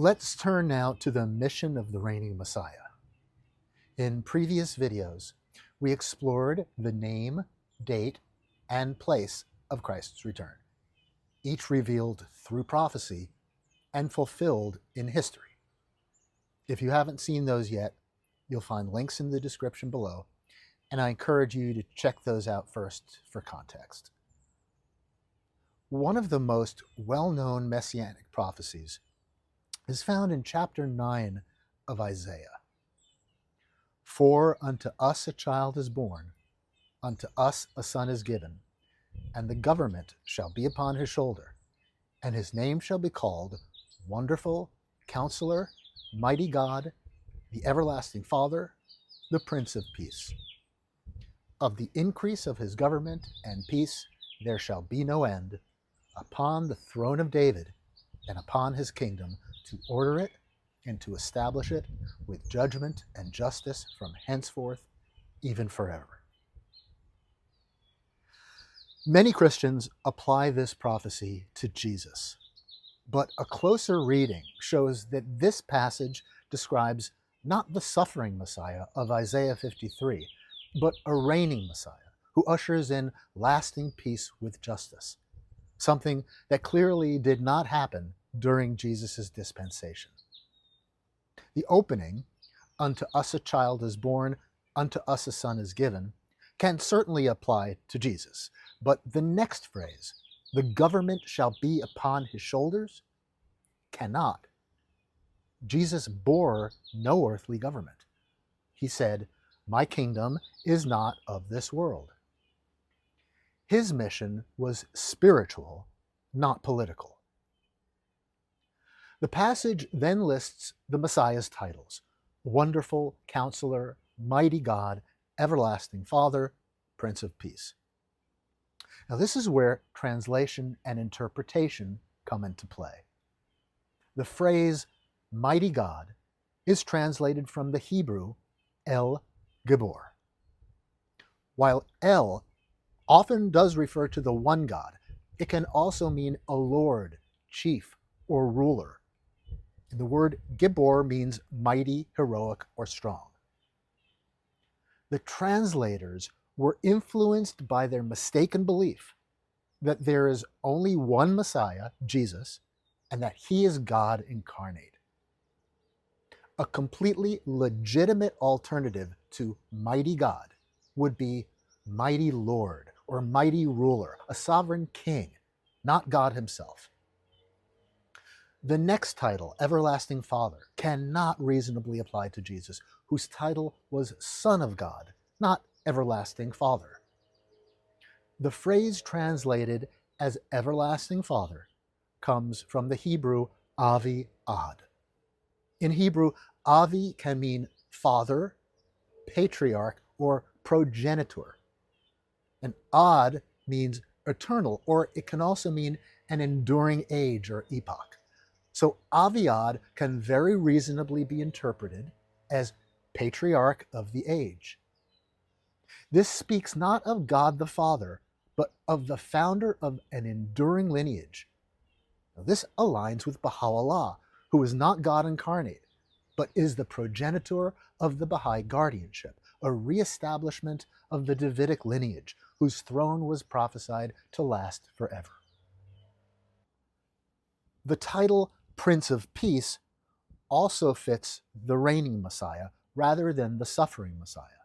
Let's turn now to the mission of the reigning Messiah. In previous videos, we explored the name, date, and place of Christ's return, each revealed through prophecy and fulfilled in history. If you haven't seen those yet, you'll find links in the description below, and I encourage you to check those out first for context. One of the most well-known messianic prophecies is found in chapter 9 of Isaiah. For unto us a child is born, unto us a son is given, and the government shall be upon his shoulder, and his name shall be called Wonderful, Counselor, Mighty God, the Everlasting Father, the Prince of Peace. Of the increase of his government and peace there shall be no end, upon the throne of David and upon his kingdom, to order it and to establish it with judgment and justice from henceforth, even forever. Many Christians apply this prophecy to Jesus, but a closer reading shows that this passage describes not the suffering Messiah of Isaiah 53, but a reigning Messiah who ushers in lasting peace with justice, something that clearly did not happen during Jesus' dispensation. The opening, unto us a child is born, unto us a son is given, can certainly apply to Jesus, but the next phrase, the government shall be upon his shoulders, cannot. Jesus bore no earthly government. He said, my kingdom is not of this world. His mission was spiritual, not political. The passage then lists the Messiah's titles: Wonderful, Counselor, Mighty God, Everlasting Father, Prince of Peace. Now this is where translation and interpretation come into play. The phrase Mighty God is translated from the Hebrew El Gibbor. While El often does refer to the one God, it can also mean a lord, chief, or ruler. And the word Gibbor means mighty, heroic, or strong. The translators were influenced by their mistaken belief that there is only one Messiah, Jesus, and that he is God incarnate. A completely legitimate alternative to mighty God would be mighty Lord or mighty ruler, a sovereign king, not God himself. The next title, Everlasting Father, cannot reasonably apply to Jesus, whose title was Son of God, not Everlasting Father. The phrase translated as Everlasting Father comes from the Hebrew Avi-Ad. In Hebrew, Avi can mean father, patriarch, or progenitor. And Ad means eternal, or it can also mean an enduring age or epoch. So Avi-Ad can very reasonably be interpreted as patriarch of the age. This speaks not of God the Father, but of the founder of an enduring lineage. Now, this aligns with Baha'u'llah, who is not God incarnate, but is the progenitor of the Baha'i guardianship, a reestablishment of the Davidic lineage, whose throne was prophesied to last forever. The title Prince of Peace also fits the reigning Messiah rather than the suffering Messiah.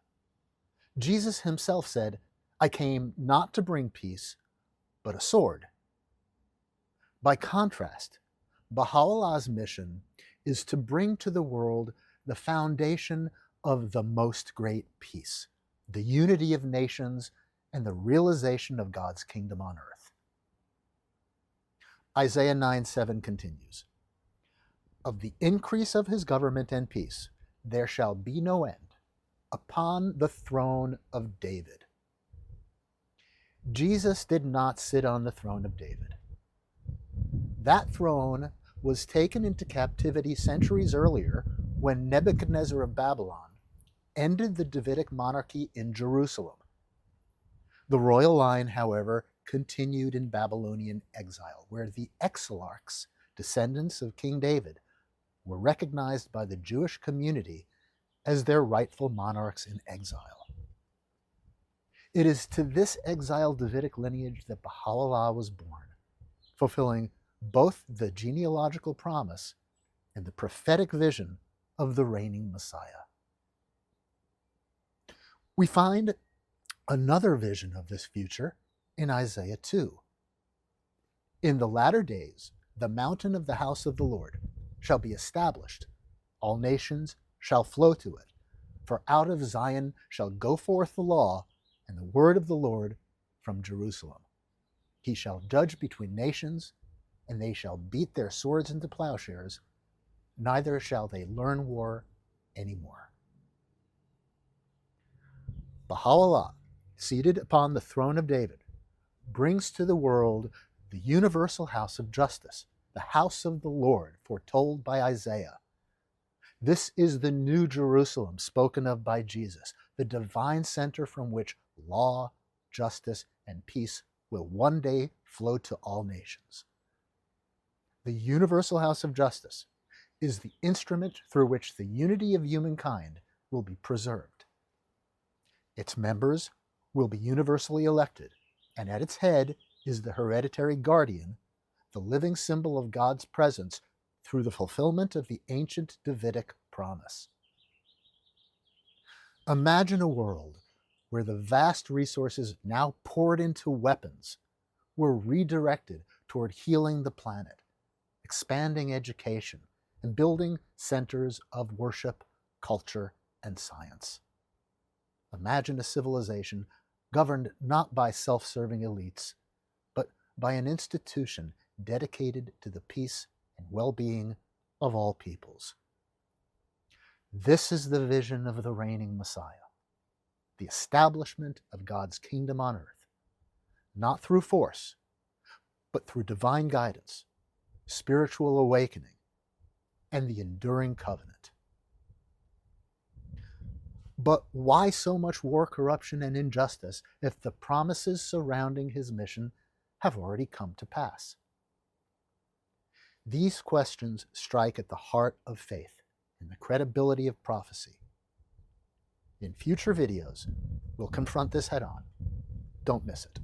Jesus himself said, I came not to bring peace, but a sword. By contrast, Baha'u'llah's mission is to bring to the world the foundation of the most great peace, the unity of nations, and the realization of God's kingdom on earth. Isaiah 9:7 continues, of the increase of his government and peace there shall be no end, upon the throne of David. Jesus did not sit on the throne of David. That throne was taken into captivity centuries earlier when Nebuchadnezzar of Babylon ended the Davidic monarchy in Jerusalem. The royal line, however, continued in Babylonian exile, where the exilarchs, descendants of King David, were recognized by the Jewish community as their rightful monarchs in exile. It is to this exiled Davidic lineage that Baha'u'llah was born, fulfilling both the genealogical promise and the prophetic vision of the reigning Messiah. We find another vision of this future in Isaiah 2. In the latter days, the mountain of the house of the Lord shall be established. All nations shall flow to it. For out of Zion shall go forth the law and the word of the Lord from Jerusalem. He shall judge between nations, and they shall beat their swords into plowshares, neither shall they learn war anymore. Baha'u'llah, seated upon the throne of David, brings to the world the universal house of justice, the house of the Lord foretold by Isaiah. This is the new Jerusalem spoken of by Jesus, the divine center from which law, justice, and peace will one day flow to all nations. The universal house of justice is the instrument through which the unity of humankind will be preserved. Its members will be universally elected, and at its head is the hereditary guardian, the living symbol of God's presence through the fulfillment of the ancient Davidic promise. Imagine a world where the vast resources now poured into weapons were redirected toward healing the planet, expanding education, and building centers of worship, culture, and science. Imagine a civilization governed not by self-serving elites, but by an institution dedicated to the peace and well-being of all peoples. This is the vision of the reigning Messiah, the establishment of God's kingdom on earth, not through force, but through divine guidance, spiritual awakening, and the enduring covenant. But why so much war, corruption, and injustice if the promises surrounding his mission have already come to pass? These questions strike at the heart of faith and the credibility of prophecy. In future videos, we'll confront this head-on. Don't miss it.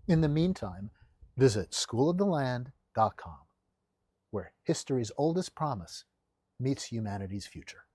In the meantime, visit schooloftheland.com, where history's oldest promise meets humanity's future.